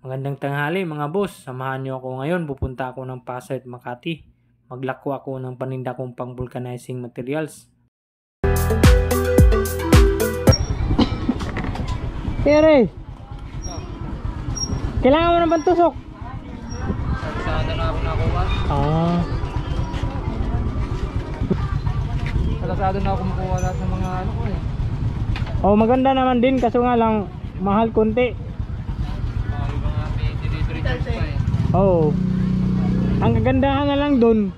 Magandang tanghali mga boss, samahan niyo ako ngayon, pupunta ako ng Pasay at Makati. Maglako ako ng paninda kong pang vulcanizing materials. Pere, kailangan mo ng pantusok? Saan na ako nakuha? Kalasado na ako makuha lahat ng mga ano ko eh. Oh, maganda naman din, kaso nga lang mahal konti. Yung mga may delivery charge pa eh. Oh. Ang kagandahan na lang dun,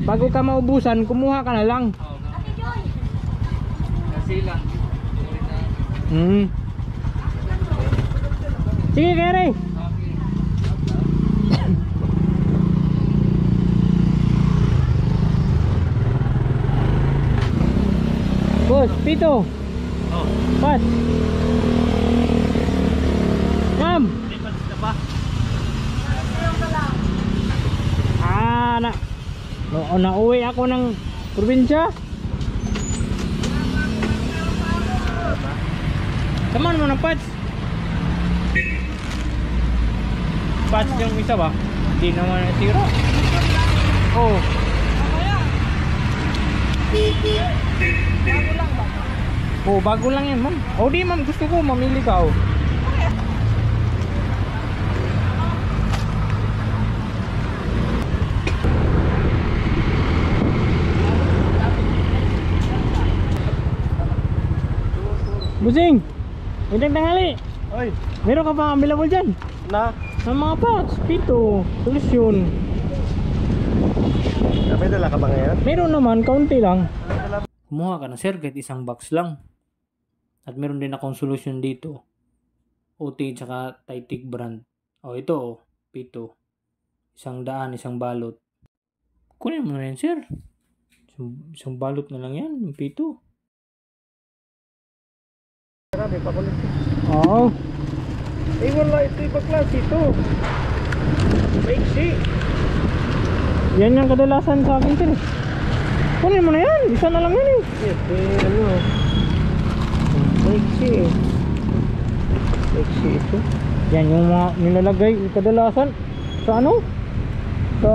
bago ka maubusan, kumuha ka na lang. Kasi lang. Sige, Kere. Boss, Pito. Oh. Pat. Ma'am. Nauwi ako ng probinsya. Samahan mo ng Pats. Pats yung isa ba? Hindi naman nasira. Oh. Bago lang ba? Oh, bago lang yan, ma'am. Oh, di ma'am, gusto ko mamili ka oh. Busing, magandang tanghali. Oy, Meron ka pa available dyan? na. Ng mga Pats, Pito, solusyon. May dala ka ba ngayon? Meron naman, kaunti lang. Kumuha ka na sir, kahit isang box lang. At meron din akong solusyon dito. OT tsaka Taitik brand. O ito o, Pito. 100, isang balot. Kunin mo na yan sir. Isang balot na lang yan, yung Pito. Marami pa kulit. Oo. Eh wala, ito iba klase ito. Maiksi. Yan yung kadalasan sa akin sir. Kunin mo na yan, isa na lang yan eh. Yes, ano. Maiksi eh. Maiksi ito. Yan yung mga nilalagay kadalasan sa ano? Sa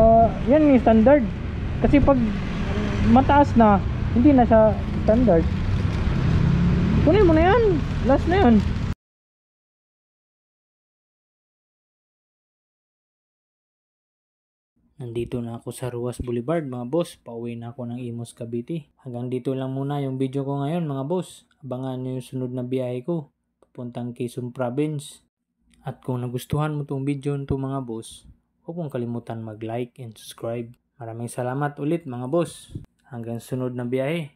yan yung standard. Kasi pag mataas na, hindi na siya standard. Kunin mo na yan. Last na yan. Nandito na ako sa Ruas Boulevard mga boss. Pauwi na ako ng Imus Cavite. Hanggang dito lang muna yung video ko ngayon mga boss. Abangan nyo yung sunod na biyahe ko. Papuntang Quezon Province. At kung nagustuhan mo itong video nito mga boss, huwag mong kalimutan mag-like and subscribe. Maraming salamat ulit mga boss. Hanggang sunod na biyahe.